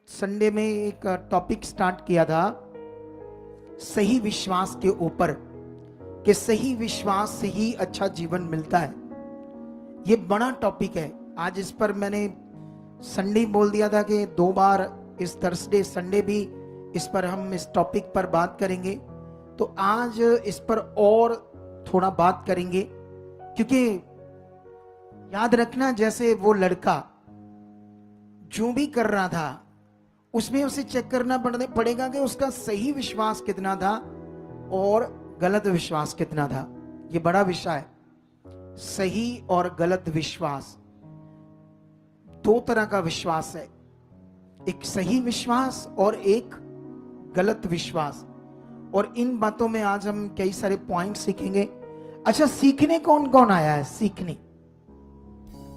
Sunday में एक topic start किया था सही विश्वास के ऊपर, कि सही विश्वास से ही अच्छा जीवन मिलता है। ये बड़ा टॉपिक है। आज इस पर मैंने संडे बोल दिया था कि 2 बार इस थर्सडे संडे भी इस पर हम इस टॉपिक पर बात करेंगे। तो आज इस पर और थोड़ा बात करेंगे, क्योंकि याद रखना, जैसे वो लड़का जो भी कर रहा था उसमें उसे चेक करना पड़ेगा कि उसका सही विश्वास कितना था और गलत विश्वास कितना था। ये बड़ा विषय है। सही और गलत विश्वास, 2 तरह का विश्वास है, एक सही विश्वास और एक गलत विश्वास। और इन बातों में आज हम कई सारे पॉइंट सीखेंगे। अच्छा, सीखने कौन कौन आया है? सीखने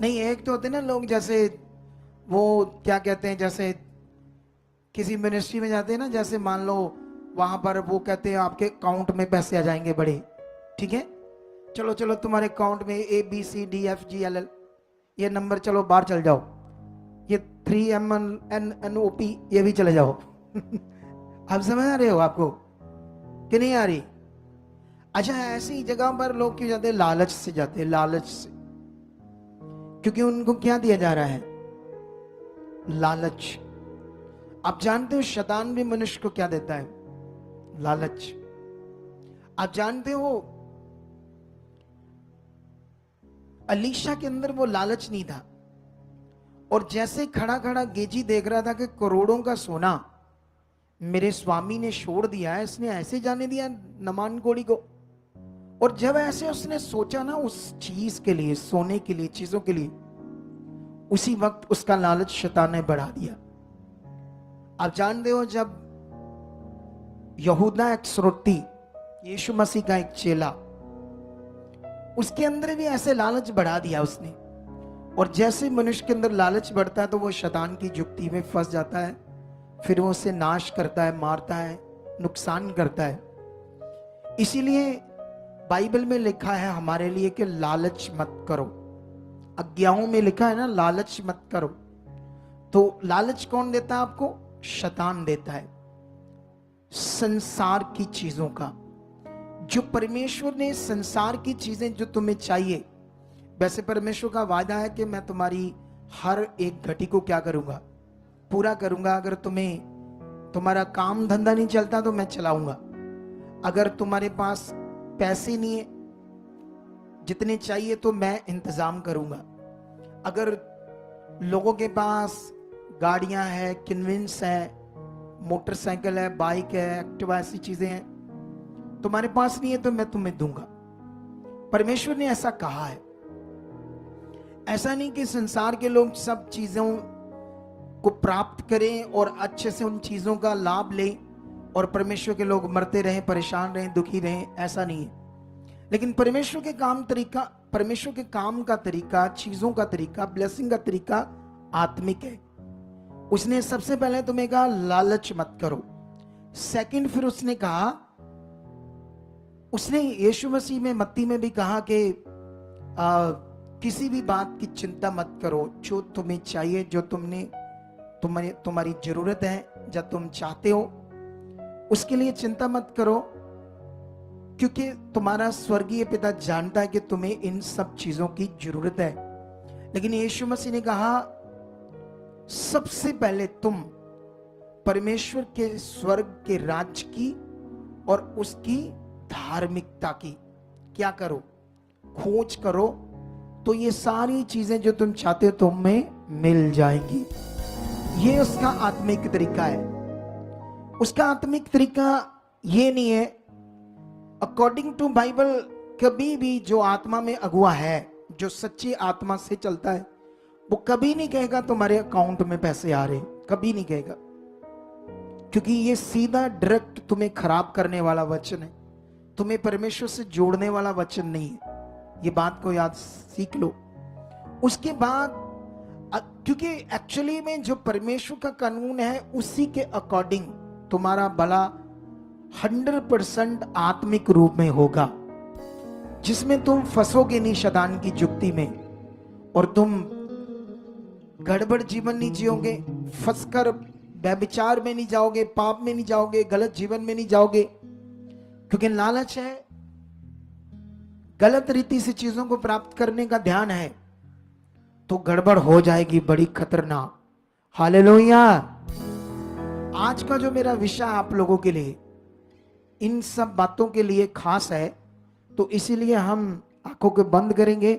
नहीं, एक तो होते ना लोग, जैसे वो क्या कहते हैं, जैसे किसी मिनिस्ट्री में जाते हैं ना, जैसे मान लो वहां पर वो कहते हैं आपके अकाउंट में पैसे आ जाएंगे बड़े, ठीक है, चलो चलो तुम्हारे अकाउंट में ABCDFGLL ये नंबर, चलो बाहर चल जाओ, ये 3MNOP ये भी चले जाओ। आप समझ आ रहे हो आपको कि नहीं आ रही? अच्छा, ऐसी जगह पर लोग क्यों जाते हैं? लालच से जाते हैं, लालच से। क्योंकि उनको क्या दिया जा रहा है? लालच। आप जानते हो शैतान भी मनुष्य को क्या देता है? लालच। आप जानते हो अलीशा के अंदर वो लालच नहीं था, और जैसे खड़ा खड़ा गेजी देख रहा था कि करोड़ों का सोना मेरे स्वामी ने छोड़ दिया है, इसने ऐसे जाने दिया नमान कोड़ी को। और जब ऐसे उसने सोचा ना उस चीज के लिए, सोने के लिए, चीजों के लिए, उसी वक्त उसका लालच शैतान ने बढ़ा दिया। आप जानते हो, जब यहूदा इस्करियोती, यीशु मसीह का एक चेला, उसके अंदर भी ऐसे लालच बढ़ा दिया उसने। और जैसे मनुष्य के अंदर लालच बढ़ता है तो वो शैतान की जुक्ति में फंस जाता है, फिर वो उसे नाश करता है, मारता है, नुकसान करता है। इसीलिए बाइबल में लिखा है हमारे लिए कि लालच मत करो। आज्ञाओं में लिखा है ना, लालच मत करो। तो लालच कौन देता है आपको? शैतान देता है, संसार की चीजों का। जो परमेश्वर ने संसार की चीजें जो तुम्हें चाहिए, वैसे परमेश्वर का वादा है कि मैं तुम्हारी हर एक घटी को क्या करूंगा? पूरा करूंगा। अगर तुम्हें तुम्हारा काम धंधा नहीं चलता तो मैं चलाऊंगा। अगर तुम्हारे पास पैसे नहीं है जितने चाहिए तो मैं इंतजाम करूंगा। अगर लोगों के पास गाड़ियां हैं, कन्विंस है, मोटरसाइकिल है, बाइक है, एक्टिवा, ऐसी चीजें हैं, तुम्हारे पास नहीं है तो मैं तुम्हें दूंगा। परमेश्वर ने ऐसा कहा है। ऐसा नहीं कि संसार के लोग सब चीजों को प्राप्त करें और अच्छे से उन चीजों का लाभ लें और परमेश्वर के लोग मरते रहें, परेशान रहें, दुखी रहें, ऐसा नहीं है। लेकिन परमेश्वर के काम का तरीका, चीजों का तरीका, ब्लेसिंग का तरीका आत्मिक है। उसने सबसे पहले तुम्हें कहा लालच मत करो। सेकंड, फिर उसने कहा, उसने यीशु मसीह में, मत्ती में भी कहा कि किसी भी बात की चिंता मत करो। जो तुम्हें चाहिए, जो तुम्हारी जरूरत है, जब तुम चाहते हो, उसके लिए चिंता मत करो, क्योंकि तुम्हारा स्वर्गीय पिता जानता है कि तुम्हें इन सब चीजों की जरूरत है। लेकिन यीशु मसीह ने कहा सबसे पहले तुम परमेश्वर के स्वर्ग के राज्य की और उसकी धार्मिकता की क्या करो? खोज करो, तो ये सारी चीजें जो तुम चाहते हो तुम्हें मिल जाएंगी। ये उसका आत्मिक तरीका है। उसका आत्मिक तरीका ये नहीं है, अकॉर्डिंग टू बाइबल, कभी भी जो आत्मा में अगुआ है, जो सच्ची आत्मा से चलता है, वो कभी नहीं कहेगा तुम्हारे अकाउंट में पैसे आ रहे, कभी नहीं कहेगा। क्योंकि ये सीधा डायरेक्ट तुम्हें खराब करने वाला वचन है, तुम्हें परमेश्वर से जोड़ने वाला वचन नहीं है। ये बात को याद सीख लो। उसके बाद, क्योंकि एक्चुअली में जो परमेश्वर का कानून है उसी के अकॉर्डिंग तुम्हारा भला 100% आत्मिक रूप में होगा, जिसमें तुम फंसोगे नहीं शैतान की जुक्ति में, और तुम गड़बड़ जीवन नहीं जियोगे, फंसकर व्यभिचार में नहीं जाओगे, पाप में नहीं जाओगे, गलत जीवन में नहीं जाओगे, क्योंकि लालच है, गलत रीति से चीजों को प्राप्त करने का ध्यान है, तो गड़बड़ हो जाएगी बड़ी खतरनाक। हालेलुया। आज का जो मेरा विषय आप लोगों के लिए इन सब बातों के लिए खास है, तो इसीलिए हम आंखों को बंद करेंगे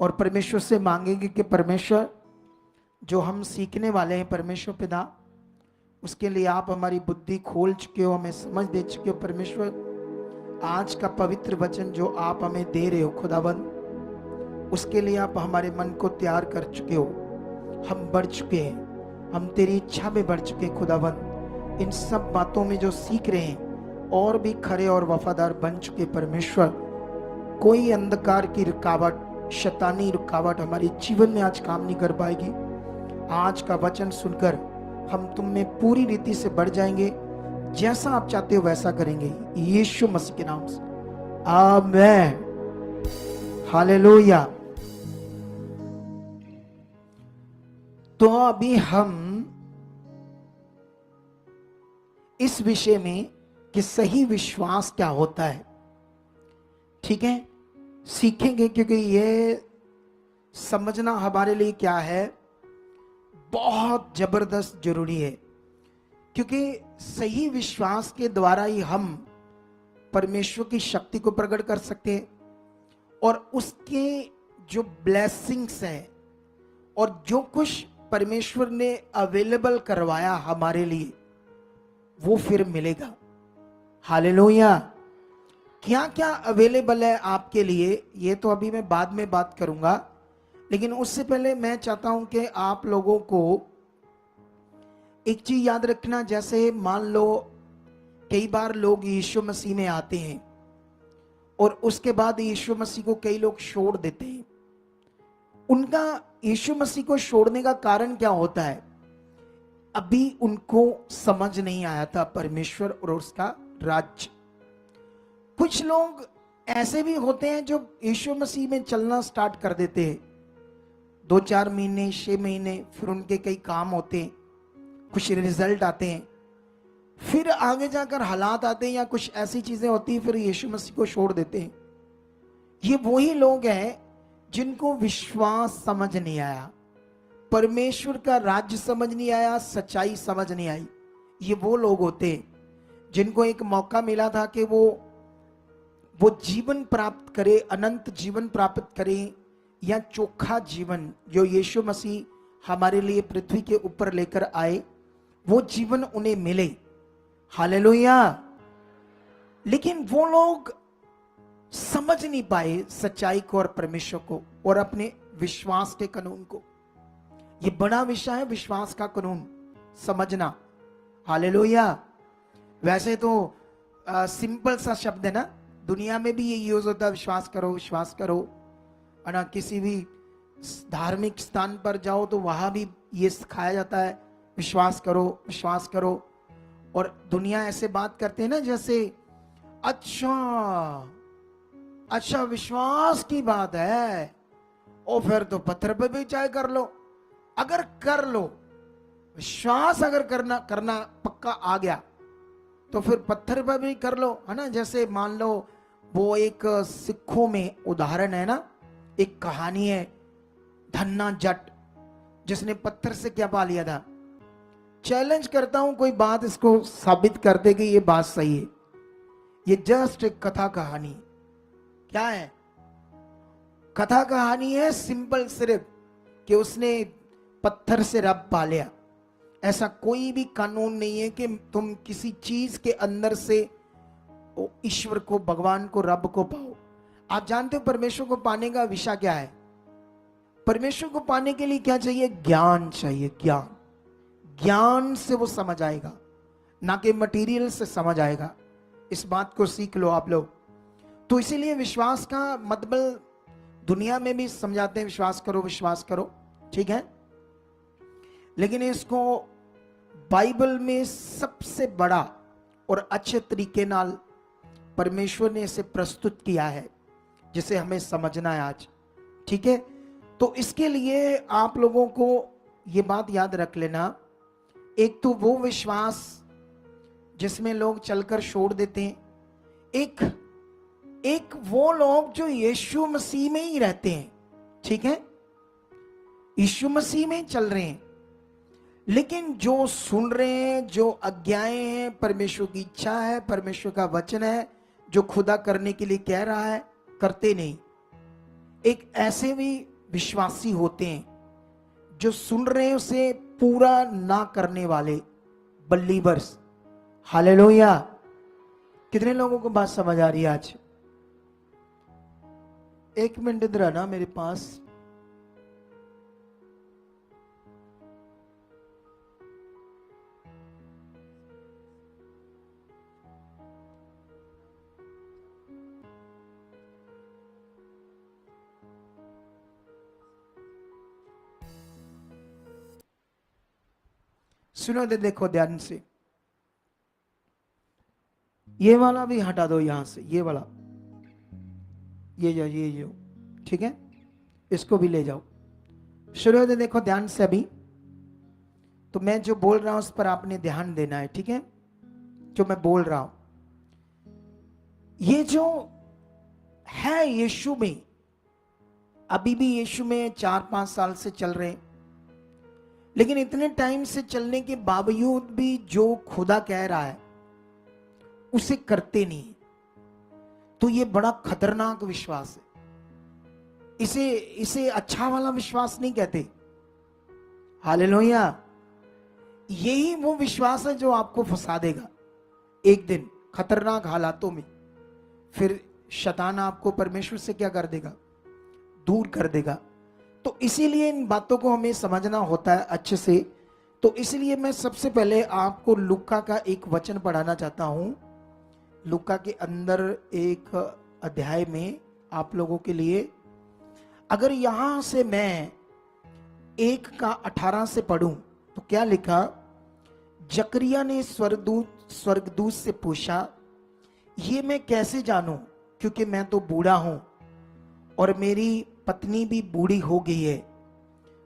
और परमेश्वर से मांगेंगे कि परमेश्वर, जो हम सीखने वाले हैं परमेश्वर पिता, उसके लिए आप हमारी बुद्धि खोल चुके हो, हमें समझ दे चुके हो। परमेश्वर, आज का पवित्र वचन जो आप हमें दे रहे हो खुदाबंद, उसके लिए आप हमारे मन को तैयार कर चुके हो। हम बढ़ चुके हैं, हम तेरी इच्छा में बढ़ चुके खुदाबंद। इन सब बातों में जो सीख रहे हैं और भी खरे और वफादार बन चुके परमेश्वर। कोई अंधकार की रुकावट, शैतानी रुकावट हमारे जीवन में आज काम नहीं कर पाएगी। आज का वचन सुनकर हम तुम में पूरी रीति से बढ़ जाएंगे, जैसा आप चाहते हो वैसा करेंगे, यीशु मसीह के नाम से, आमीन। हालेलुया। तो अभी हम इस विषय में कि सही विश्वास क्या होता है, ठीक है, सीखेंगे, क्योंकि ये समझना हमारे लिए क्या है, बहुत जबरदस्त जरूरी है। क्योंकि सही विश्वास के द्वारा ही हम परमेश्वर की शक्ति को प्रकट कर सकते हैं, और उसके जो ब्लेसिंग्स हैं और जो कुछ परमेश्वर ने अवेलेबल करवाया हमारे लिए, वो फिर मिलेगा। हालेलुया। क्या क्या अवेलेबल है आपके लिए, ये तो अभी मैं बाद में बात करूंगा, लेकिन उससे पहले मैं चाहता हूं कि आप लोगों को एक चीज याद रखना। जैसे मान लो कई बार लोग यीशु मसीह में आते हैं और उसके बाद यीशु मसीह को कई लोग छोड़ देते हैं। उनका यीशु मसीह को छोड़ने का कारण क्या होता है? अभी उनको समझ नहीं आया था परमेश्वर और उसका राज्य। कुछ लोग ऐसे भी होते हैं जो यीशु मसीह में चलना स्टार्ट कर देते हैं, 2-4 महीने, 6 महीने, फिर उनके कई काम होते हैं, कुछ रिजल्ट आते हैं, फिर आगे जाकर हालात आते हैं या कुछ ऐसी चीजें होती हैं, फिर यीशु मसीह को छोड़ देते हैं। ये वही लोग हैं जिनको विश्वास समझ नहीं आया, परमेश्वर का राज्य समझ नहीं आया, सच्चाई समझ नहीं आई। ये वो लोग होते हैं जिनको एक मौका मिला था कि वो जीवन प्राप्त करे, अनंत जीवन प्राप्त करे, या चोखा जीवन जो यीशु मसीह हमारे लिए पृथ्वी के ऊपर लेकर आए, वो जीवन उन्हें मिले। हालेलुया। लेकिन वो लोग समझ नहीं पाए सच्चाई को और परमेश्वर को और अपने विश्वास के कानून को। ये बड़ा विषय है, विश्वास का कानून समझना। हालेलुया। वैसे तो सिंपल सा शब्द है ना, दुनिया में भी ये यूज होता है, विश्वास करो विश्वास करो, है ना। किसी भी धार्मिक स्थान पर जाओ तो वहां भी ये सिखाया जाता है, विश्वास करो विश्वास करो। और दुनिया ऐसे बात करते हैं ना, जैसे अच्छा विश्वास की बात है, और फिर तो पत्थर पे भी चाहे कर लो। अगर कर लो, विश्वास अगर करना पक्का आ गया तो फिर पत्थर पर भी कर लो, है ना। जैसे मान लो वो एक सिखों में उदाहरण है ना, एक कहानी है, धन्ना जट जिसने पत्थर से क्या पा लिया था। चैलेंज करता हूं कोई बात इसको साबित कर दे कि ये बात सही है। ये जस्ट एक कथा कहानी। क्या है? कथा कहानी है, सिंपल सिर्फ कि उसने पत्थर से रब पा लिया। ऐसा कोई भी कानून नहीं है कि तुम किसी चीज के अंदर से ईश्वर को, भगवान को, रब को पाओ। आप जानते हो परमेश्वर को पाने का विषय क्या है? परमेश्वर को पाने के लिए क्या चाहिए? ज्ञान चाहिए। ज्ञान से वो समझ आएगा, ना कि मटेरियल से समझ आएगा। इस बात को सीख लो आप लोग। तो इसीलिए विश्वास का मतलब दुनिया में भी समझाते हैं, विश्वास करो, ठीक है। लेकिन इसको बाइबल में सबसे बड़ा और अच्छे तरीके नाल परमेश्वर ने इसे प्रस्तुत किया है, जिसे हमें समझना है आज, ठीक है। तो इसके लिए आप लोगों को ये बात याद रख लेना एक तो वो विश्वास जिसमें लोग चलकर छोड़ देते हैं, एक एक वो लोग जो यीशु मसीह में ही रहते हैं, ठीक है, यीशु मसीह में चल रहे हैं, लेकिन जो सुन रहे हैं, जो आज्ञाएं हैं, परमेश्वर की इच्छा है, परमेश्वर का वचन है, जो खुदा करने के लिए कह रहा है, करते नहीं। एक ऐसे भी विश्वासी होते हैं जो सुन रहे हैं उसे पूरा ना करने वाले बलीवर्स। हालेलुया। कितने लोगों को बात समझ आ रही है आज? एक मिनट इधर आना मेरे पास। सुनो दे, देखो ध्यान से, ये वाला भी हटा दो यहां से, ये वाला, ये जो, ठीक है, इसको भी ले जाओ। शुरू दे, देखो ध्यान से अभी, तो मैं जो बोल रहा हूं उस पर आपने ध्यान देना है, ठीक है, जो मैं बोल रहा हूं। ये जो है यीशु में, अभी भी यीशु में 4-5 साल से चल रहे हैं, लेकिन इतने टाइम से चलने के बावजूद भी जो खुदा कह रहा है उसे करते नहीं, तो ये बड़ा खतरनाक विश्वास है। इसे अच्छा वाला विश्वास नहीं कहते। हालेलुया। यही वो विश्वास है जो आपको फंसा देगा एक दिन खतरनाक हालातों में। फिर शैतान आपको परमेश्वर से क्या कर देगा? दूर कर देगा। तो इसीलिए इन बातों को हमें समझना होता है अच्छे से। तो इसलिए मैं सबसे पहले आपको लूका का एक वचन पढ़ाना चाहता हूं। लूका के अंदर एक अध्याय में आप लोगों के लिए, अगर यहां से मैं 1:18 से पढ़ूं तो क्या लिखा? जकरिया ने स्वर्गदूत से पूछा, ये मैं कैसे जानूं, क्योंकि मैं तो बूढ़ा हूं और मेरी पत्नी भी बूढ़ी हो गई है।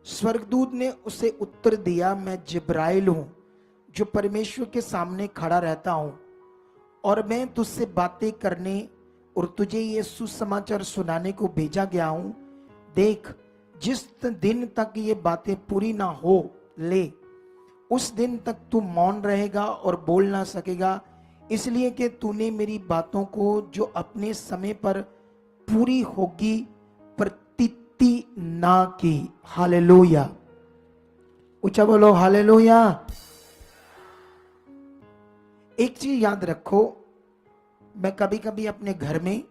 स्वर्गदूत ने उसे उत्तर दिया, मैं जिब्राइल हूं जो परमेश्वर के सामने खड़ा रहता हूं, और मैं तुझसे बातें करने और तुझे ये सुसमाचार सुनाने को भेजा गया हूं। देख, जिस दिन तक ये बातें पूरी ना हो ले, उस दिन तक तू मौन रहेगा और बोल ना सकेगा, इसलिए कि तूने मेरी बातों को जो अपने समय पर पूरी होगी प्रतीति ना की। हालेलुया। ऊंचा बोलो हालेलुया। एक चीज याद रखो, मैं कभी कभी अपने घर में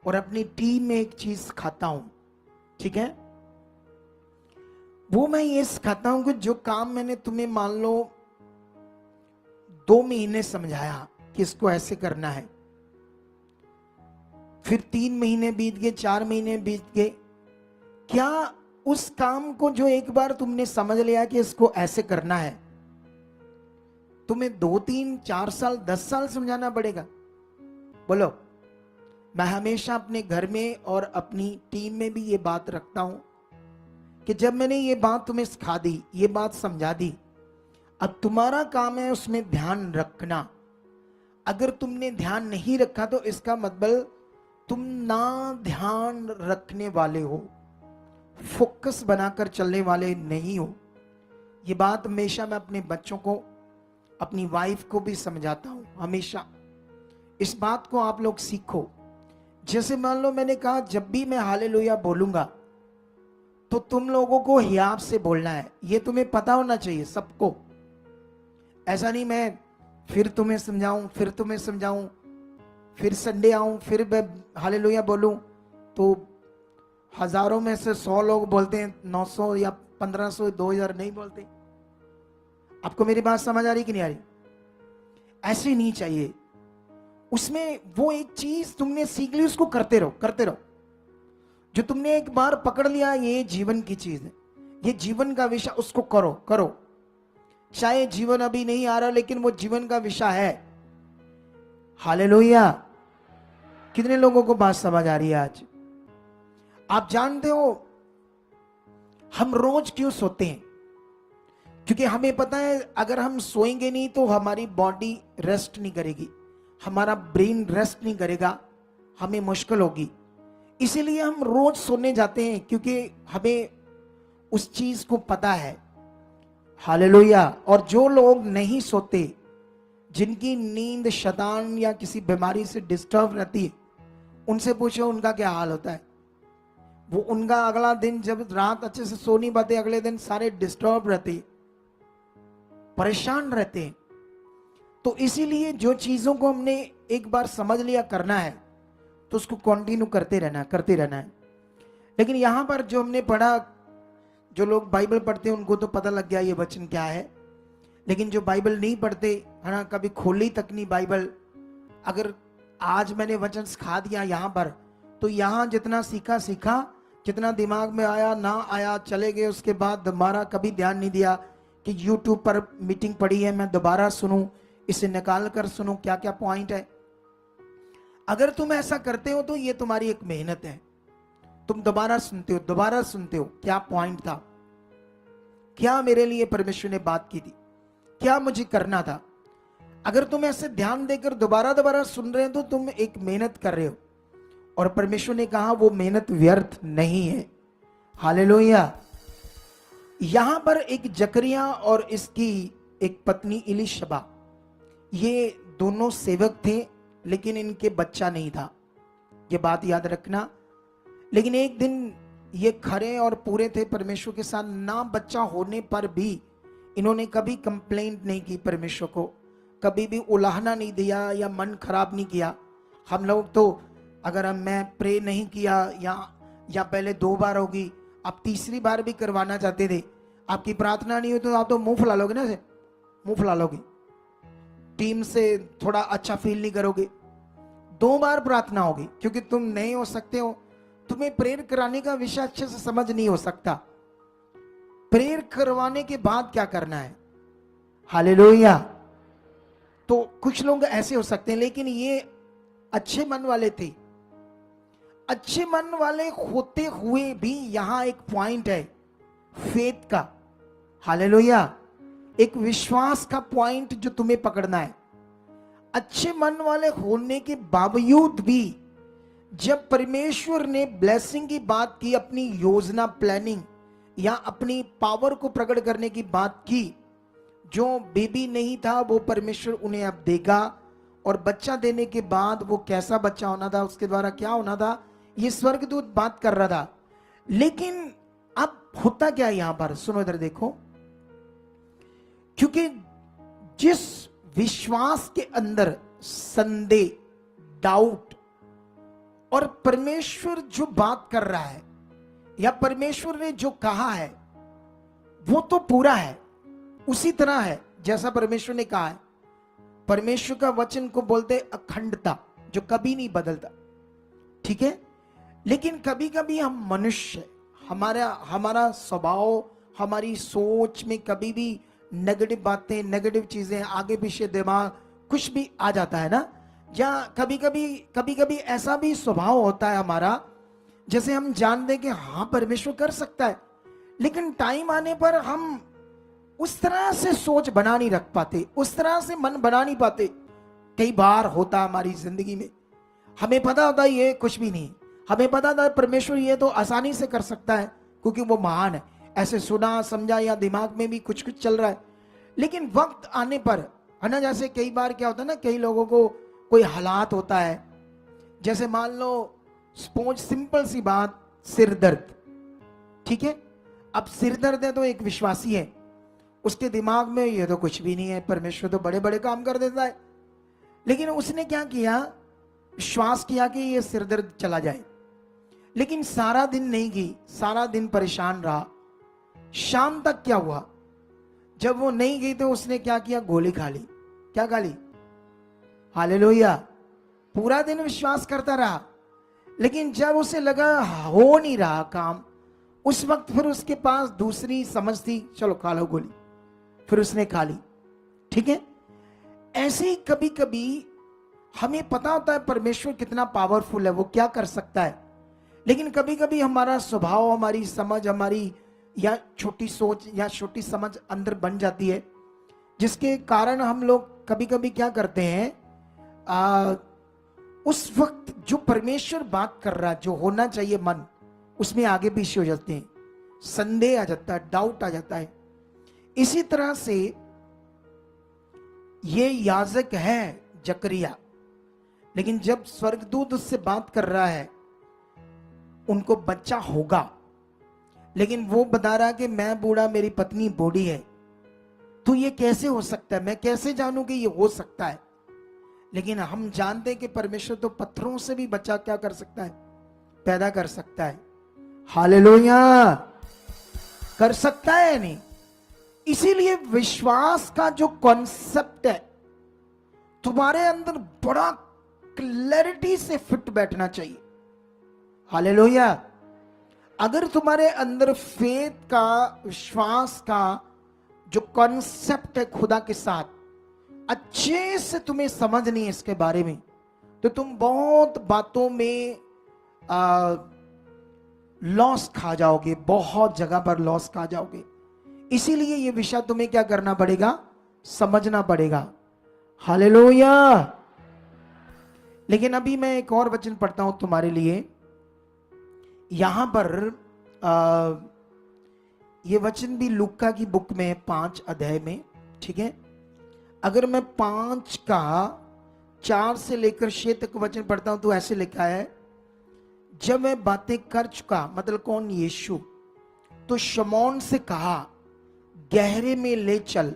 और अपनी टीम में एक चीज खाता हूं, ठीक है? वो मैं ये सिखाता हूं कि जो काम मैंने तुम्हें मान लो 2 महीने समझाया कि इसको ऐसे करना है, फिर 3 महीने बीत गए, 4 महीने बीत गए, क्या उस काम को जो एक बार तुमने समझ लिया कि इसको ऐसे करना है, तुम्हें 2, 3, 4 साल, 10 साल समझाना पड़ेगा? बोलो। मैं हमेशा अपने घर में और अपनी टीम में भी ये बात रखता हूं कि जब मैंने ये बात तुम्हें सिखा दी, ये बात समझा दी, अब तुम्हारा काम है उसमें ध्यान रखना। अगर तुमने ध्यान नहीं रखा तो इसका मतलब तुम ना ध्यान रखने वाले हो, फोकस बनाकर चलने वाले नहीं हो। ये बात हमेशा मैं अपने बच्चों को, अपनी वाइफ को भी समझाता हूं। हमेशा इस बात को आप लोग सीखो। जैसे मान लो मैंने कहा, जब भी मैं हालेलुया बोलूंगा तो तुम लोगों को हियाब से बोलना है। ये तुम्हें पता होना चाहिए सबको। ऐसा नहीं मैं फिर तुम्हें समझाऊं, फिर तुम्हें समझाऊं, फिर संडे आऊं, फिर मैं हालेलुया बोलूं तो हजारों में से 100 लोग बोलते हैं, 900 या 1500, 2000 नहीं बोलते। आपको मेरी बात समझ आ रही कि नहीं आ रही? ऐसे नहीं चाहिए। उसमें वो एक चीज तुमने सीख ली, उसको करते रहो, करते रहो। जो तुमने एक बार पकड़ लिया, ये जीवन की चीज है, ये जीवन का विषय, उसको करो करो। शायद जीवन अभी नहीं आ रहा, लेकिन वो जीवन का विषय है। हालेलुया। कितने लोगों को बात समझ आ रही है आज? आप जानते हो हम रोज क्यों सोते हैं? क्योंकि हमें पता है अगर हम सोएंगे नहीं तो हमारी बॉडी रेस्ट नहीं करेगी, हमारा ब्रेन रेस्ट नहीं करेगा, हमें मुश्किल होगी। इसीलिए हम रोज सोने जाते हैं, क्योंकि हमें उस चीज को पता है। हालेलुया। और जो लोग नहीं सोते, जिनकी नींद शैतान या किसी बीमारी से डिस्टर्ब रहती है, उनसे पूछो उनका क्या हाल होता है। वो उनका अगला दिन, जब रात अच्छे से सो नहीं पाते, अगले दिन सारे डिस्टर्ब रहते, परेशान रहते हैं। तो इसीलिए जो चीजों को हमने एक बार समझ लिया करना है, तो उसको कंटिन्यू करते रहना है। लेकिन यहां पर जो हमने पढ़ा, जो लोग बाइबल पढ़ते हैं उनको तो पता लग गया ये वचन क्या है। लेकिन जो बाइबल नहीं पढ़ते, है ना, कभी खोली तक नहीं बाइबल, अगर आज मैंने वचन सिखा दिया यहाँ पर, तो यहाँ जितना सीखा, जितना दिमाग में आया ना आया, चले गए। उसके बाद दोबारा कभी ध्यान नहीं दिया कि YouTube पर मीटिंग पड़ी है, मैं दोबारा सुनूं, इसे निकाल कर सुनूं, क्या क्या पॉइंट है। अगर तुम ऐसा करते हो तो ये तुम्हारी एक मेहनत है। तुम दोबारा सुनते हो क्या पॉइंट था, क्या मेरे लिए परमेश्वर ने बात की थी, क्या मुझे करना था। अगर तुम ऐसे ध्यान देकर दोबारा सुन रहे हो तो तुम एक मेहनत कर रहे हो, और परमेश्वर ने कहा वो मेहनत व्यर्थ नहीं है। हालेलुया। यहां पर एक जकरिया और इसकी एक पत्नी इलिशबा, ये दोनों सेवक थे, लेकिन इनके बच्चा नहीं था, ये बात याद रखना। लेकिन एक दिन ये खरे और पूरे थे परमेश्वर के साथ, ना बच्चा होने पर भी इन्होंने कभी कंप्लेंट नहीं की परमेश्वर को, कभी भी उलाहना नहीं दिया या मन खराब नहीं किया। हम लोग तो अगर मैं प्रे नहीं किया या पहले 2 बार होगी, अब तीसरी बार भी करवाना चाहते थे, आपकी प्रार्थना नहीं हुई तो आप तो मुंह फुला लोगे ना, से मुंह फुला लोगे, टीम से थोड़ा अच्छा फील नहीं करोगे। 2 बार प्रार्थना होगी, क्योंकि तुम नहीं हो सकते हो, तुम्हें प्रेयर कराने का विषय अच्छे से समझ नहीं हो सकता। प्रेयर करवाने के बाद क्या करना है। हालेलुया। तो कुछ लोग ऐसे हो सकते हैं, लेकिन ये अच्छे मन वाले थे। अच्छे मन वाले होते हुए भी यहां एक पॉइंट है फेथ का। हालेलुया। एक विश्वास का पॉइंट जो तुम्हें पकड़ना है। अच्छे मन वाले होने के बावजूद भी जब परमेश्वर ने ब्लेसिंग की बात की, अपनी योजना प्लानिंग या अपनी पावर को प्रकट करने की बात की, जो बेबी नहीं था वो परमेश्वर उन्हें अब देगा, और बच्चा देने के बाद वो कैसा बच्चा होना था, उसके द्वारा क्या होना था, ये स्वर्गदूत बात कर रहा था। लेकिन अब होता क्या है यहां पर, सुनो इधर देखो। क्योंकि जिस विश्वास के अंदर संदेह, डाउट, और परमेश्वर जो बात कर रहा है या परमेश्वर ने जो कहा है वो तो पूरा है, उसी तरह है जैसा परमेश्वर ने कहा है। परमेश्वर का वचन को बोलते अखंडता, जो कभी नहीं बदलता, ठीक है। लेकिन कभी कभी हम मनुष्य, हमारा स्वभाव, हमारी सोच में कभी भी नेगेटिव बातें, नेगेटिव चीजें, आगे पीछे दिमाग कुछ भी आ जाता है ना। या कभी कभी ऐसा भी स्वभाव होता है हमारा, जैसे हम जान दें कि हाँ परमेश्वर कर सकता है, लेकिन टाइम आने पर हम उस तरह से सोच बना नहीं रख पाते, उस तरह से मन बना नहीं पाते। कई बार होता हमारी जिंदगी में, हमें पता होता है ये कुछ भी नहीं, हमें पता था परमेश्वर ये तो आसानी से कर सकता है क्योंकि वो महान है, ऐसे सुना समझा या दिमाग में भी कुछ कुछ चल रहा है। लेकिन वक्त आने पर, है ना, जैसे कई बार क्या होता है ना, कई लोगों को कोई हालात होता है, जैसे मान लो स्पोज सिंपल सी बात, सिर दर्द, ठीक है। अब सिर दर्द है तो एक विश्वासी है, उसके दिमाग में ये तो कुछ भी नहीं है, परमेश्वर तो बड़े बड़े काम कर देता है। लेकिन उसने क्या किया, विश्वास किया कि ये सिर दर्द चला जाए, लेकिन सारा दिन नहीं गई, सारा दिन परेशान रहा। शाम तक क्या हुआ, जब वो नहीं गई तो उसने क्या किया, गोली खा ली। क्या खा ली? हालेलुया। पूरा दिन विश्वास करता रहा, लेकिन जब उसे लगा हो नहीं रहा काम, उस वक्त फिर उसके पास दूसरी समझ थी, चलो खा लो गोली, फिर उसने खा ली, ठीक है। ऐसे ही कभी कभी हमें पता होता है परमेश्वर कितना पावरफुल है, वो क्या कर सकता है, लेकिन कभी कभी हमारा स्वभाव, हमारी समझ, हमारी या छोटी सोच या छोटी समझ अंदर बन जाती है, जिसके कारण हम लोग कभी कभी क्या करते हैं, उस वक्त जो परमेश्वर बात कर रहा है, जो होना चाहिए मन, उसमें आगे पीछे हो जाते हैं, संदेह आ जाता है, डाउट आ जाता है। इसी तरह से ये याजक है जकरिया, लेकिन जब स्वर्गदूत उससे बात कर रहा है, उनको बच्चा होगा, लेकिन वो बता रहा कि मैं बूढ़ा, मेरी पत्नी बूढ़ी है, तो ये कैसे हो सकता है, मैं कैसे जानूं कि ये हो सकता है। लेकिन हम जानते हैं कि परमेश्वर तो पत्थरों से भी बच्चा क्या कर सकता है, पैदा कर सकता है। हालेलुया, कर सकता है नहीं। इसीलिए विश्वास का जो कॉन्सेप्ट है तुम्हारे अंदर बड़ा क्लैरिटी से फिट बैठना चाहिए। हालेलुया। अगर तुम्हारे अंदर फेथ का, विश्वास का जो कॉन्सेप्ट है खुदा के साथ, अच्छे से तुम्हें समझ नहीं है इसके बारे में, तो तुम बहुत बातों में लॉस खा जाओगे, बहुत जगह पर लॉस खा जाओगे। इसीलिए ये विषय तुम्हें क्या करना पड़ेगा, समझना पड़ेगा। हालेलुया। लेकिन अभी मैं एक और वचन पढ़ता हूं तुम्हारे लिए। यहां पर ये वचन भी लूका की बुक में 5 अध्याय में, ठीक है। अगर मैं 5 का 4 से लेकर 6 तक वचन पढ़ता हूं तो ऐसे लिखा है, जब वह बातें कर चुका, मतलब कौन, यीशु, तो शमौन से कहा, गहरे में ले चल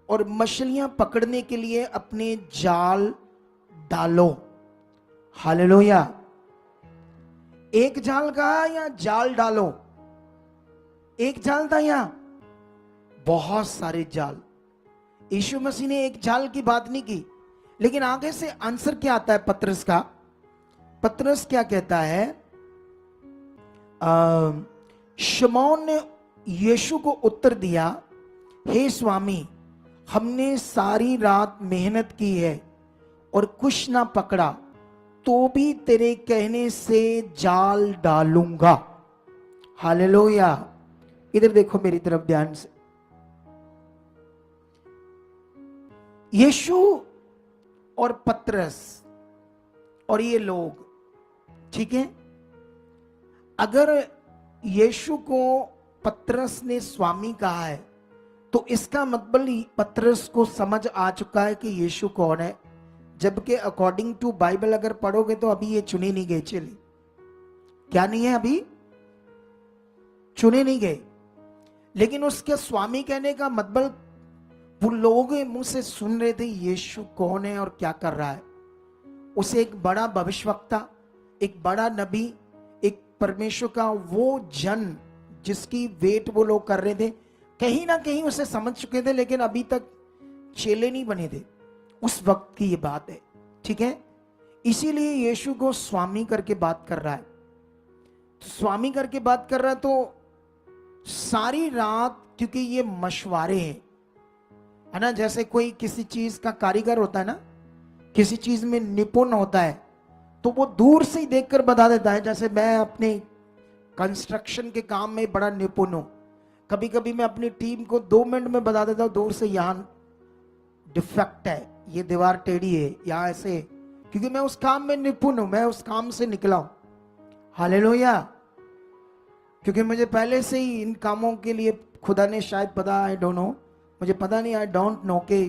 और मछलियां पकड़ने के लिए अपने जाल डालो। हालेलुया। एक जाल कहा या जाल डालो? एक जाल था या बहुत सारे जाल? यीशु मसीह ने एक जाल की बात नहीं की, लेकिन आगे से आंसर क्या आता है पतरस का। पतरस क्या कहता है, शमौन ने यीशु को उत्तर दिया, हे स्वामी, हमने सारी रात मेहनत की है और कुछ ना पकड़ा, तो भी तेरे कहने से जाल डालूंगा। हालेलुया। इधर देखो मेरी तरफ ध्यान से। यीशु और पतरस और ये लोग, ठीक है, अगर यीशु को पतरस ने स्वामी कहा है, तो इसका मतलब पतरस को समझ आ चुका है कि यीशु कौन है। जबकि अकॉर्डिंग टू बाइबल अगर पढ़ोगे तो अभी ये चुने नहीं गए, चले क्या नहीं है, अभी चुने नहीं गए। लेकिन उसके स्वामी कहने का मतलब वो लोग मुंह से सुन रहे थे यीशु कौन है और क्या कर रहा है। उसे एक बड़ा भविष्यवक्ता, एक बड़ा नबी, एक परमेश्वर का वो जन जिसकी वेट वो लोग कर रहे थे, कहीं ना कहीं उसे समझ चुके थे, लेकिन अभी तक चेले नहीं बने थे। उस वक्त की ये बात है, ठीक है। इसीलिए यीशु को स्वामी करके बात कर रहा है। तो स्वामी करके बात कर रहा है, तो सारी रात, क्योंकि ये मशवारे हैं, है ना, जैसे कोई किसी चीज का कारीगर होता है ना, किसी चीज में निपुण होता है, तो वो दूर से ही देखकर बता देता है। जैसे मैं अपने कंस्ट्रक्शन के काम में बड़ा निपुण हूं, कभी कभी मैं अपनी टीम को 2 मिनट में बता देता हूं दूर से, यहां डिफेक्ट है, ये दीवार टेढ़ी है, यहां ऐसे, क्योंकि मैं उस काम में निपुण हूं, मैं उस काम से निकला हूं। हालेलुया। क्योंकि मुझे पहले से ही इन कामों के लिए खुदा ने शायद पता, आई डोंट नो, मुझे पता नहीं, आई डोंट नो कि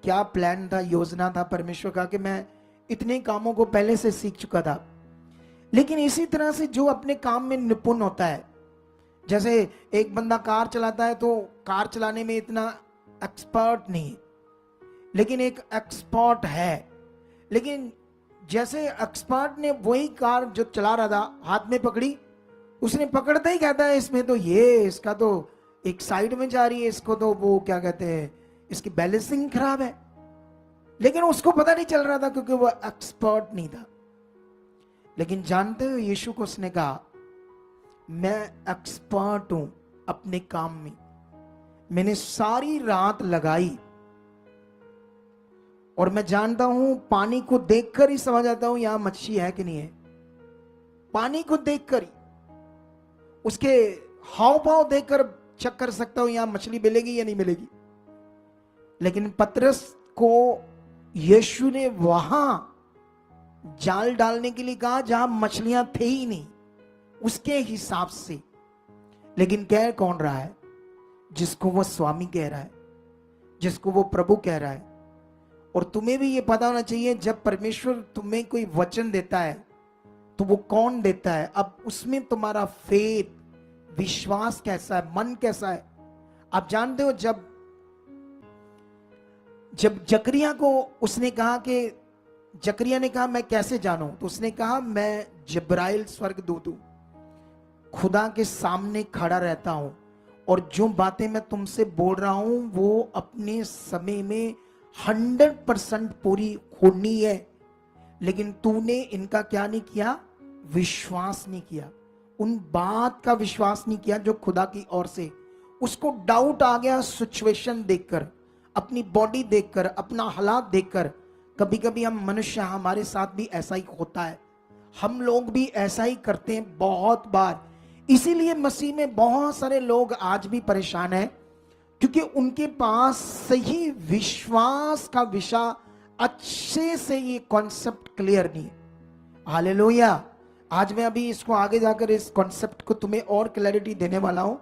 क्या प्लान था, योजना था परमेश्वर का, कि मैं इतने कामों को पहले से सीख चुका था। लेकिन इसी तरह से जो अपने काम में निपुण होता है, जैसे एक बंदा कार चलाता है तो कार चलाने में इतना एक्सपर्ट नहीं, लेकिन एक एक्सपर्ट है। लेकिन जैसे एक्सपर्ट ने वही कार जो चला रहा था हाथ में पकड़ी, उसने पकड़ते ही कहता है इसमें तो ये, इसका तो एक साइड में जा रही है, इसको तो वो क्या कहते हैं, इसकी बैलेंसिंग खराब है। लेकिन उसको पता नहीं चल रहा था क्योंकि वो एक्सपर्ट नहीं था। लेकिन जानते हो यीशु को उसने कहा, मैं एक्सपर्ट हूं अपने काम में, मैंने सारी रात लगाई और मैं जानता हूं, पानी को देखकर ही समझ आता हूं यहां मच्छी है कि नहीं है। पानी को देखकर ही, उसके हाव भाव देकर चेक कर सकता हूं यहां मछली मिलेगी या नहीं मिलेगी। लेकिन पतरस को यीशु ने वहां जाल डालने के लिए कहा जहां मछलियां थे ही नहीं, उसके हिसाब से। लेकिन कह कौन रहा है? जिसको वो स्वामी कह रहा है, जिसको वो प्रभु कह रहा है। और तुम्हें भी ये पता होना चाहिए, जब परमेश्वर तुम्हें कोई वचन देता है तो वो कौन देता है, अब उसमें तुम्हारा फेथ, विश्वास कैसा है, मन कैसा है। आप जानते हो, जब जकरिया को उसने कहा कि जकरिया ने कहा मैं कैसे जानूं, तो उसने कहा मैं जिब्राइल स्वर्गदूत हूं, खुदा के सामने खड़ा रहता हूं और जो बातें मैं तुमसे बोल रहा हूं वो अपने समय में 100% पूरी होनी है। लेकिन तूने इनका क्या नहीं किया? विश्वास नहीं किया, उन बात का विश्वास नहीं किया जो खुदा की ओर से। उसको डाउट आ गया सिचुएशन देखकर, अपनी बॉडी देखकर, अपना हालात देखकर। कभी कभी हम मनुष्य, हमारे साथ भी ऐसा ही होता है, हम लोग भी ऐसा ही करते हैं बहुत बार। इसीलिए मसीह में बहुत सारे लोग आज भी परेशान हैं, क्योंकि उनके पास सही विश्वास का विषय अच्छे से ये कॉन्सेप्ट क्लियर नहीं है। हालेलुया। आज मैं अभी इसको आगे जाकर इस कॉन्सेप्ट को तुम्हें और क्लैरिटी देने वाला हूं,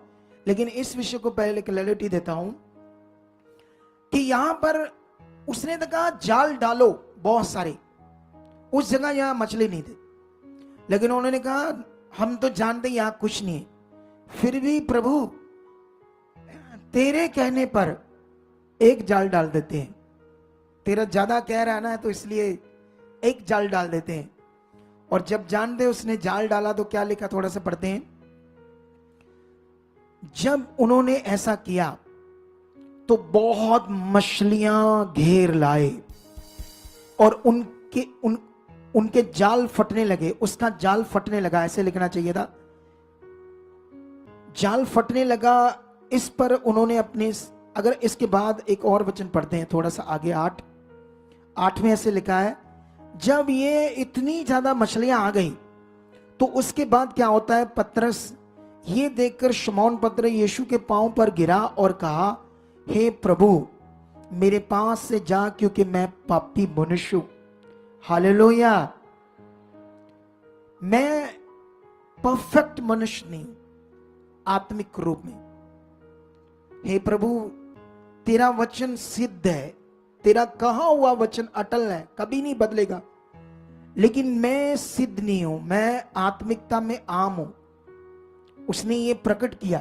लेकिन इस विषय को पहले क्लैरिटी देता हूं कि यहां पर उसने तो कहा जाल डालो बहुत सारे, उस जगह यहां मछली नहीं थी। लेकिन उन्होंने कहा हम तो जानते यहां कुछ नहीं है, फिर भी प्रभु तेरे कहने पर एक जाल डाल देते हैं। तेरा ज्यादा कह रहा है ना, तो इसलिए एक जाल डाल देते हैं। और जब जानते उसने जाल डाला तो क्या लिखा, थोड़ा सा पढ़ते हैं। जब उन्होंने ऐसा किया तो बहुत मछलियां घेर लाए और उनके जाल फटने लगे। उसका जाल फटने लगा, ऐसे लिखना चाहिए था, जाल फटने लगा। इस पर उन्होंने अपने, अगर इसके बाद एक और वचन पढ़ते हैं थोड़ा सा आगे, 8 में ऐसे लिखा है, जब ये इतनी ज्यादा मछलियां आ गई तो उसके बाद क्या होता है, पतरस ये देखकर शमौन पत्र यीशु के पांव पर गिरा और कहा, हे प्रभु मेरे पास से जा, क्योंकि मैं पापी मनुष्य हूं। हालेलुया। मैं परफेक्ट मनुष्य नहीं, आत्मिक रूप में। हे प्रभु तेरा वचन सिद्ध है, तेरा कहा हुआ वचन अटल है, कभी नहीं बदलेगा। लेकिन मैं सिद्ध नहीं हूं, मैं आत्मिकता में आम हूं। उसने ये प्रकट किया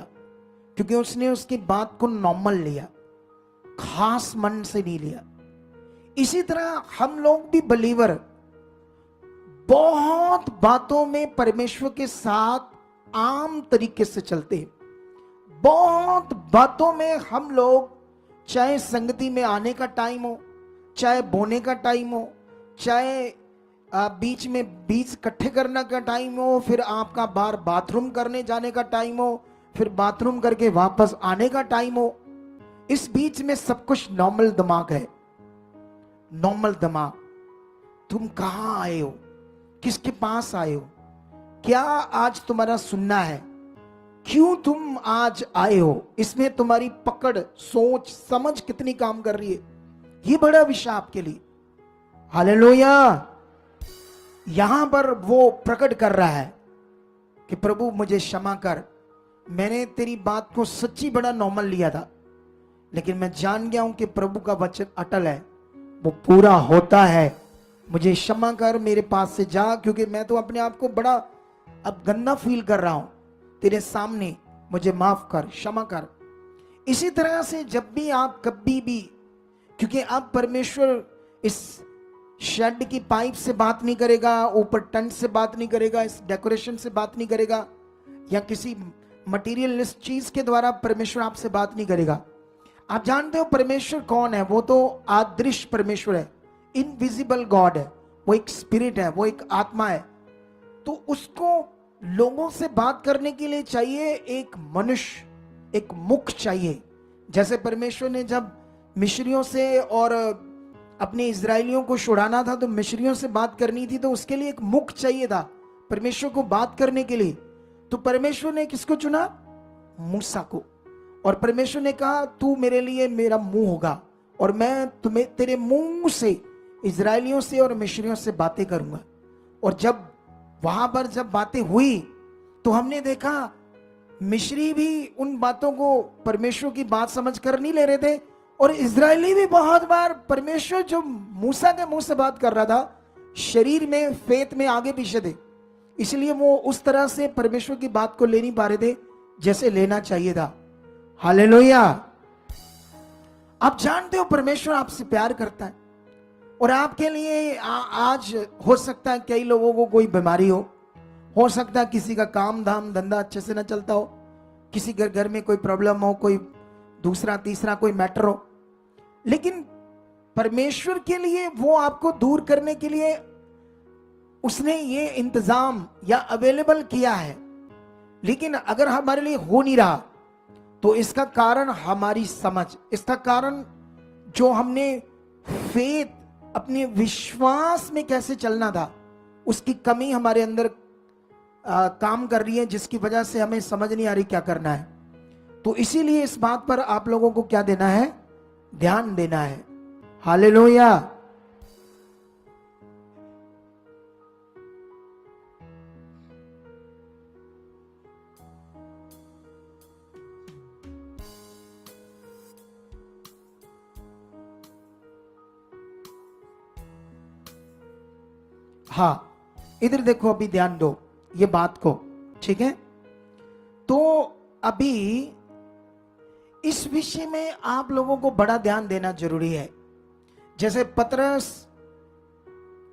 क्योंकि उसने उसकी बात को नॉर्मल लिया, खास मन से नहीं लिया। इसी तरह हम लोग भी बलीवर बहुत बातों में परमेश्वर के साथ आम तरीके से चलते हैं। बहुत बातों में हम लोग, चाहे संगति में आने का टाइम हो, चाहे बोने का टाइम हो, चाहे बीच में बीज इकट्ठे करने का टाइम हो, फिर आपका बाहर बाथरूम करने जाने का टाइम हो, फिर बाथरूम करके वापस आने का टाइम हो, इस बीच में सब कुछ नॉर्मल दिमाग है। नॉर्मल दिमाग। तुम कहां आए हो, किसके पास आए हो, क्या आज तुम्हारा सुनना है, क्यों तुम आज आए हो, इसमें तुम्हारी पकड़, सोच, समझ कितनी काम कर रही है, ये बड़ा विषय आपके लिए। हालेलुया। यहां पर वो प्रकट कर रहा है कि प्रभु मुझे क्षमा कर, मैंने तेरी बात को सच्ची बड़ा नॉर्मल लिया था, लेकिन मैं जान गया हूं कि प्रभु का वचन अटल है, वो पूरा होता है। मुझे क्षमा कर, मेरे पास से जा, क्योंकि मैं तो अपने आप को बड़ा अब गंदा फील कर रहा हूं तेरे सामने, मुझे माफ कर, क्षमा कर। इसी तरह से जब भी आप कभी भी, क्योंकि अब परमेश्वर इस शेड की पाइप से बात नहीं करेगा, ऊपर टेंट से बात नहीं करेगा, इस डेकोरेशन से बात नहीं करेगा, या किसी मटेरियलिस्ट चीज के द्वारा परमेश्वर आपसे बात नहीं करेगा। आप जानते हो परमेश्वर कौन है? वो तो अदृश्य परमेश्वर है, इनविजिबल गॉड है, वो एक स्पिरिट है, वो एक आत्मा है। तो उसको लोगों से बात करने के लिए चाहिए एक मनुष्य, एक मुख चाहिए। जैसे परमेश्वर ने जब मिस्रियों से और अपने इजरायलियों को छुड़ाना था तो मिस्रियों से बात करनी थी, तो उसके लिए एक मुख चाहिए था परमेश्वर को बात करने के लिए। तो परमेश्वर ने किसको चुना? मूसा को, और परमेश्वर ने कहा तू मेरे लिए मेरा मुंह होगा और मैं तुम्हें तेरे मुंह से इजरायलियों से और मिस्रियों से बातें करूंगा। और जब वहां पर जब बातें हुई तो हमने देखा मिस्री भी उन बातों को परमेश्वर की बात समझ कर नहीं ले रहे थे, और इजरायली भी बहुत बार परमेश्वर जो मूसा के मुंह से बात कर रहा था शरीर में फेथ में आगे पीछे थे, इसलिए वो उस तरह से परमेश्वर की बात को ले नहीं पा रहे थे जैसे लेना चाहिए था। हालेलुया। आप जानते हो परमेश्वर आपसे प्यार करता है, और आपके लिए आज हो सकता है कई लोगों को कोई बीमारी हो सकता है किसी का काम धाम धंधा अच्छे से ना चलता हो, किसी घर में कोई प्रॉब्लम हो, कोई दूसरा तीसरा कोई मैटर हो, लेकिन परमेश्वर के लिए वो आपको दूर करने के लिए उसने ये इंतजाम या अवेलेबल किया है। लेकिन अगर हमारे लिए हो नहीं रहा तो इसका कारण हमारी समझ, इसका कारण जो हमने फेथ अपने विश्वास में कैसे चलना था उसकी कमी हमारे अंदर काम कर रही है, जिसकी वजह से हमें समझ नहीं आ रही क्या करना है। तो इसीलिए इस बात पर आप लोगों को क्या देना है, ध्यान देना है। हालेलुया। हाँ, इधर देखो, अभी ध्यान दो ये बात को, ठीक है। तो अभी इस विषय में आप लोगों को बड़ा ध्यान देना जरूरी है। जैसे पतरस,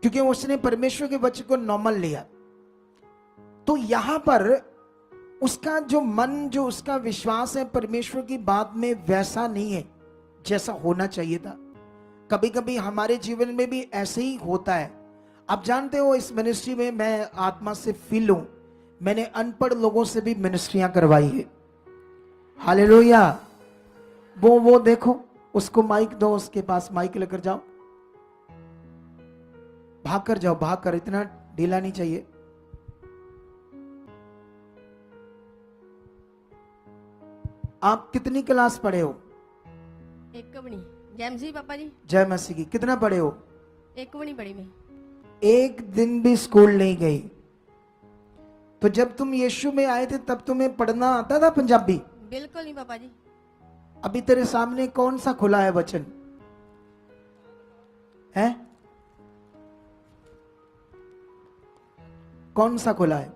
क्योंकि उसने परमेश्वर के वचन को नॉर्मल लिया, तो यहां पर उसका जो मन, जो उसका विश्वास है परमेश्वर की बात में, वैसा नहीं है जैसा होना चाहिए था। कभी कभी हमारे जीवन में भी ऐसे ही होता है। आप जानते हो इस मिनिस्ट्री में मैं आत्मा से फील हूं, मैंने अनपढ़ लोगों से भी मिनिस्ट्रियां करवाई है। हालेलुया। वो देखो, उसको माइक दो, उसके पास माइक लेकर जाओ, भाग कर जाओ, भाग कर, इतना ढीला नहीं चाहिए। आप कितनी क्लास पढ़े हो? एक बनी। जय मसीह पापा जी। जय मसीह की। कितना पढ़े हो? एक बनी पढ़ी मैं। एक दिन भी स्कूल नहीं गई। तो जब तुम यीशु में आए थे तब तुम्हें पढ़ना आता था पंजाबी? बिल्कुल नहीं पापा जी। अभी तेरे सामने कौन सा खुला है वचन है? कौन सा खुला है?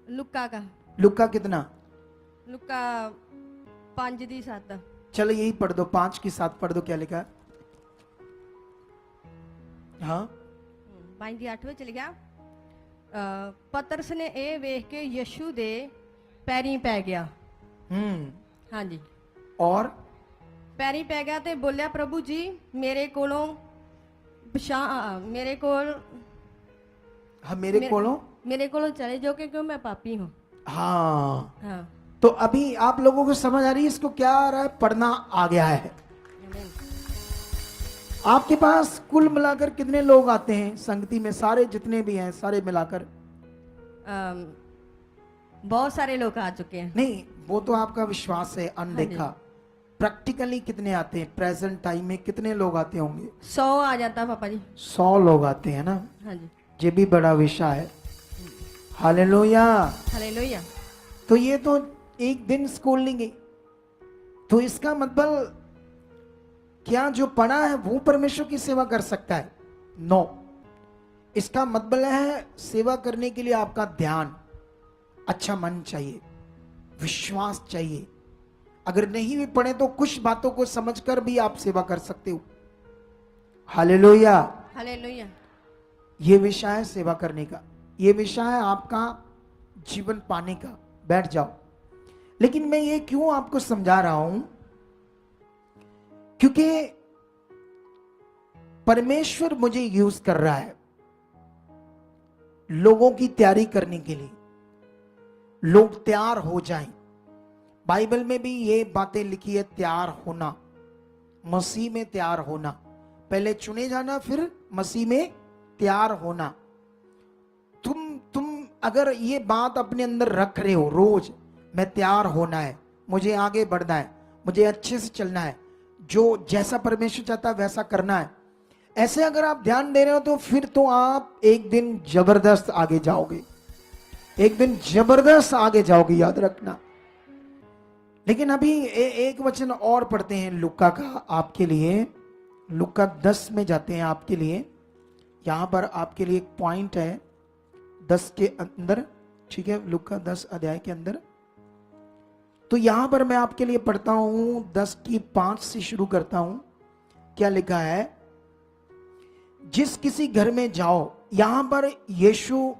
लुक्का का। लुक्का कितना? लुक्का 5:7। चलो यही पढ़ दो, 5 की 7 पढ़ दो, क्या लिखा है? हाँ 5:8 ਵਿੱਚ ਲਿਖਿਆ ਪਤਰਸ ਨੇ ਇਹ ਵੇਖ ਕੇ ਯਿਸੂ ਦੇ ਪੈਰੀਂ ਪੈ ਗਿਆ। ਹਾਂਜੀ। और ਪੈਰੀਂ ਪੈ ਗਿਆ ਤੇ ਬੋਲਿਆ, ਪ੍ਰਭੂ ਜੀ ਮੇਰੇ ਕੋਲੋਂ ਮੇਰੇ ਕੋਲ हाँ मेरे कोलों चले जाओ क्योंकि मैं पापी हूँ। हाँ हाँ। तो अभी आप लोगों को समझ आ रही है इसको क्या आ रहा है? पढ़ना आ गया है। आपके पास कुल मिलाकर कितने लोग आते हैं संगति में? सारे जितने भी हैं सारे मिलाकर? बहुत सारे लोग आ चुके हैं। नहीं, वो तो आपका विश्वास है अनदेखा। प्रैक्टिकली कितने आते हैं? प्रेजेंट टाइम में कितने लोग आते होंगे? 100 आ जाता पापा जी। 100 लोग आते हैं ना? हाँ जी। ये भी बड़ा विषय है। हालेलुया। हालेलुया। तो ये तो एक दिन स्कूल नहीं गई, तो इसका मतलब क्या जो पढ़ा है वो परमेश्वर की सेवा कर सकता है? नो। इसका मतलब है सेवा करने के लिए आपका ध्यान, अच्छा मन चाहिए, विश्वास चाहिए। अगर नहीं भी पढ़े तो कुछ बातों को समझकर भी आप सेवा कर सकते हो। हालेलुया। हालेलुया। ये विषय है सेवा करने का, ये विषय है आपका जीवन पाने का। बैठ जाओ। लेकिन मैं ये क्यों आपको समझा रहा हूं? क्योंकि परमेश्वर मुझे यूज कर रहा है लोगों की तैयारी करने के लिए, लोग तैयार हो जाएं। बाइबल में भी ये बातें लिखी है, तैयार होना, मसीह में तैयार होना। पहले चुने जाना, फिर मसीह में तैयार होना। तुम अगर ये बात अपने अंदर रख रहे हो रोज, मैं तैयार होना है, मुझे आगे बढ़ना है, मुझे अच्छे से चलना है, जो जैसा परमेश्वर चाहता है वैसा करना है, ऐसे अगर आप ध्यान दे रहे हो तो फिर तो आप एक दिन जबरदस्त आगे जाओगे, एक दिन जबरदस्त आगे जाओगे, याद रखना। लेकिन अभी एक वचन और पढ़ते हैं लुक्का का आपके लिए, लुक्का 10 में जाते हैं आपके लिए। यहां पर आपके लिए एक पॉइंट है 10 के अंदर, ठीक है, लुक्का 10 अध्याय के अंदर। तो यहां पर मैं आपके लिए पढ़ता हूं 10 की 5 से शुरू करता हूं। क्या लिखा है? जिस किसी घर में जाओ, यहां पर यीशु